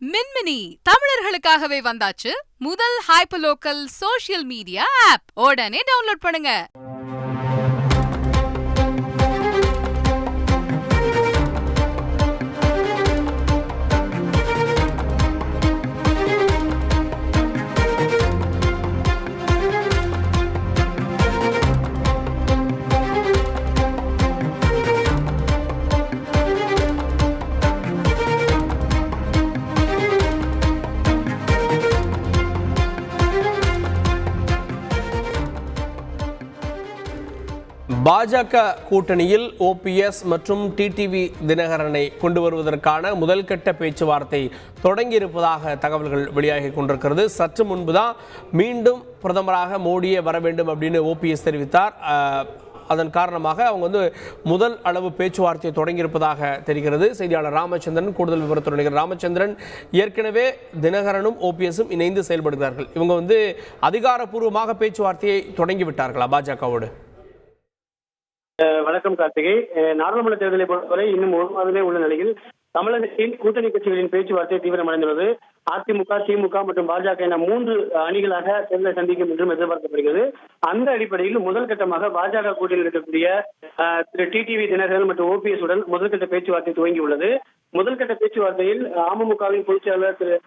மின்மினி தமிழர்களுக்காகவே வந்தாச்சு முதல் hyper local social media app. உடனே டவுன்லோட் பண்ணுங்க. பாஜக கூட்டணியில் ஓபிஎஸ் மற்றும் டிடிவி தினகரனை கொண்டு வருவதற்கான முதல் கட்ட பேச்சுவார்த்தை தொடங்கியிருப்பதாக தகவல்கள் வெளியாகி கொண்டிருக்கிறது. சற்று முன்புதான் மீண்டும் பிரதமராக மோடியே வர வேண்டும் அப்படின்னு ஓபிஎஸ் தெரிவித்தார். அதன் காரணமாக அவங்க முதல் அளவு பேச்சுவார்த்தையை தொடங்கியிருப்பதாக தெரிகிறது. செய்தியாளர் ராமச்சந்திரன் கூடுதல் விவரத்துடன். ராமச்சந்திரன், ஏற்கனவே தினகரனும் ஓபிஎஸும் இணைந்து செயல்படுகிறார்கள். இவங்க அதிகாரப்பூர்வமாக பேச்சுவார்த்தையை தொடங்கிவிட்டார்களா பாஜகவோடு? வணக்கம் கார்த்திகை. நாடாளுமன்ற தேர்தலை பொறுத்தவரை இன்னும் ஒரு மாதமே உள்ள நிலையில் தமிழகத்தில் கூட்டணி கட்சிகளின் பேச்சுவார்த்தை தீவிரமடைந்துள்ளது. அதிமுக, திமுக மற்றும் பாஜக என 3 அணிகளாக தேர்தலை சந்திக்கும் என்றும் எதிர்பார்க்கப்படுகிறது. அந்த அடிப்படையில் முதல் கட்டமாக பாஜக கூட்டணியில் இருக்கக்கூடிய திரு டிடிவி தினகரன் மற்றும் ஓபிஎஸ் உடன் முதல்கட்ட பேச்சுவார்த்தை துவங்கியுள்ளது. முதல்கட்ட பேச்சுவார்த்தையில் அமமுகவின் பொதுச் செயலாளர் திரு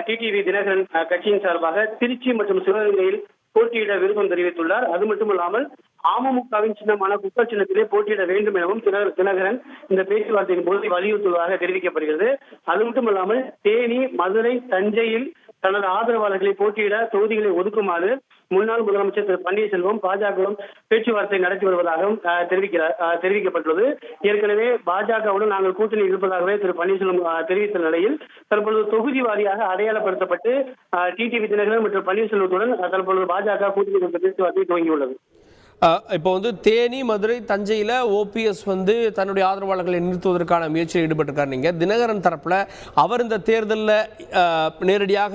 டிடிவி தினகரன் கட்சியின் சார்பாக திருச்சி மற்றும் சிவகங்கையில் போட்டியிட விருப்பம் தெரிவித்துள்ளார். அது மட்டுமல்லாமல் அமமுகவின் சின்னமான குக்கர் சின்னத்திலே போட்டியிட வேண்டும் எனவும் தினகரன் இந்த பேச்சுவார்த்தையின் போது வலியுறுத்துவதாக தெரிவிக்கப்படுகிறது. அது மட்டுமல்லாமல் தேனி, மதுரை, தஞ்சையில் தனது ஆதரவாளர்களை போட்டியிட தொகுதிகளை ஒதுக்குமாறு முன்னாள் முதலமைச்சர் திரு பன்னீர்செல்வம் பாஜகவும் பேச்சுவார்த்தை நடத்தி வருவதாகவும் தெரிவிக்கப்பட்டுள்ளது. ஏற்கனவே பாஜகவுடன் நாங்கள் கூட்டணி இருப்பதாகவே திரு பன்னீர்செல்வம் தெரிவித்த நிலையில் தற்பொழுது தொகுதி வாரியாக அடையாளப்படுத்தப்பட்டு டிடிவி தினகரன் மற்றும் பன்னீர்செல்வத்துடன் தற்பொழுது பாஜக கூட்டணி பேச்சுவார்த்தை துவங்கியுள்ளது. இப்போ தேனி, மதுரை, தஞ்சையில் ஓபிஎஸ் தன்னுடைய ஆதரவாளர்களை நிறுத்துவதற்கான முயற்சியில் ஈடுபட்டிருக்கார். நீங்கள் தினகரன் தரப்பில் அவர் இந்த தேர்தலில் நேரடியாக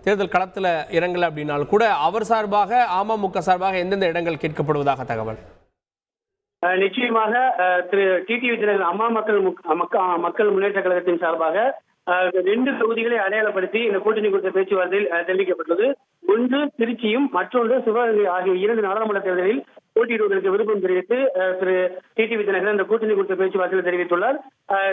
தேர்தல் களத்தில் இறங்கலை அப்படின்னாலும் கூட அவர் சார்பாக அமமுக சார்பாக எந்தெந்த இடங்கள் கேட்கப்படுவதாக தகவல்? நிச்சயமாக திரு டிடிவி தினகரன் அம்மா மக்கள் முன்னேற்ற கழகத்தின் சார்பாக 2 தொகுதிகளை அடையாளப்படுத்தி இந்த கூட்டணி குறித்த பேச்சுவார்த்தையில் தெரிவிக்கப்பட்டுள்ளது. ஒன்று திருச்சியும் மற்றொன்று சிவகங்கை ஆகிய 2 நாடாளுமன்ற தேர்தலில் போட்டியிடுவதற்கு விருப்பம் தெரிவித்து திரு டிடிவி தினகரன் இந்த கூட்டணி குறித்த பேச்சுவார்த்தையில் தெரிவித்துள்ளார்.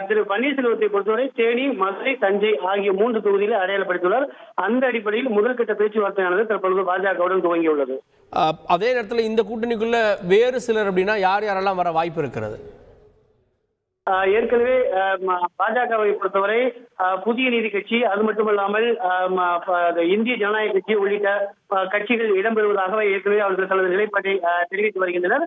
திரு பன்னீர்செல்வத்தை பொறுத்தவரை தேனி, மதுரை, தஞ்சை ஆகிய 3 தொகுதிகளை அடையாளப்படுத்தியுள்ளார். அந்த அடிப்படையில் முதல்கட்ட பேச்சுவார்த்தையானது தற்பொழுது பாஜகவுடன் துவங்கியுள்ளது. அதே நேரத்தில் இந்த கூட்டணிக்குள்ள வேறு சிலர் அப்படின்னா யாரெல்லாம் வர வாய்ப்பு இருக்கிறது? ஏற்கனவே பாஜகவை பொறுத்தவரை புதிய நீதி கட்சி, அது மட்டுமல்லாமல் இந்திய ஜனநாயக கட்சி உள்ளிட்ட கட்சிகள் இடம்பெறுவதாக ஏற்கனவே அவர்கள் தனது நிலைப்பாட்டை தெரிவித்து வருகின்றனர்.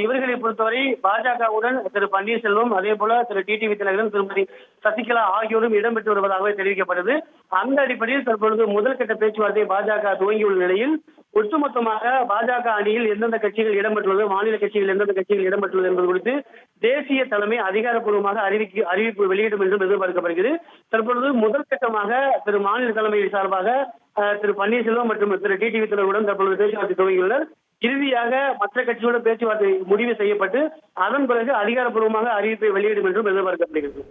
இவர்களை பொறுத்தவரை பாஜகவுடன் திரு பன்னீர்செல்வம், அதே போல திரு டிடிவி தினகரன், திருமதி சசிகலா ஆகியோரும் இடம்பெற்று வருவதாகவே தெரிவிக்கப்பட்டது. அந்த அடிப்படையில் தற்பொழுது முதல் கட்ட பேச்சுவார்த்தை பாஜக துவங்கியுள்ள நிலையில் ஒட்டுமொத்தமாக பாஜக அணியில் எந்தெந்த கட்சிகள் இடம்பெற்றுள்ளது, மாநில கட்சிகள் எந்தெந்த கட்சிகள் இடம்பெற்றுள்ளது என்பது குறித்து தேசிய தலைமை அதிகாரப்பூர்வமாக அறிவிப்பு வெளியிடும் என்றும் எதிர்பார்க்கப்படுகிறது. தற்பொழுது முதல் கட்டமாக திரு மாநில தலைமையின் சார்பாக திரு பன்னீர்செல்வம் மற்றும் திரு டிடிவி தினகரனுடன் தற்பொழுது பேச்சுவார்த்தை துவங்கியுள்ளனர். இறுதியாக மற்ற கட்சிகளுடன் பேச்சுவார்த்தை முடிவு செய்யப்பட்டு அதன் பிறகு அதிகாரப்பூர்வமாக அறிவிப்பை வெளியிடும் என்றும் எதிர்பார்க்கப்படுகிறது.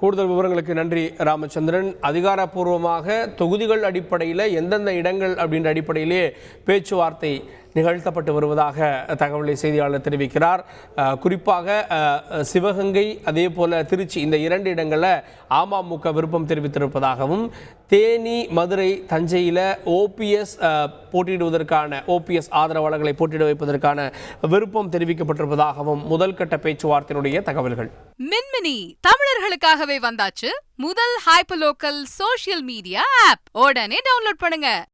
கூடுதல் விவரங்களுக்கு நன்றி ராமச்சந்திரன். அதிகாரப்பூர்வமாக தொகுதிகள் அடிப்படையில் எந்தெந்த இடங்கள் அப்படின்ற அடிப்படையிலே பேச்சுவார்த்தை நிகழ்த்தப்பட்டு வருவதாக தகவலை செய்தியாளர் தெரிவிக்கிறார். குறிப்பாக சிவகங்கை, அதே போல திருச்சி, இந்த 2 இடங்களில் அமமுக விருப்பம் தெரிவித்திருப்பதாகவும், தேனி, மதுரை, தஞ்சையில் ஓபிஎஸ் போட்டியிடுவதற்கான ஓபிஎஸ் ஆதரவாளர்களை போட்டியிட வைப்பதற்கான விருப்பம் தெரிவிக்கப்பட்டிருப்பதாகவும் முதல் கட்ட பேச்சுவார்த்தையினுடைய தகவல்கள். மின்மினி தமிழர்களுக்காகவே வந்தாச்சு முதல் hyper local social media app. உடனே டவுன்லோட் பண்ணுங்க.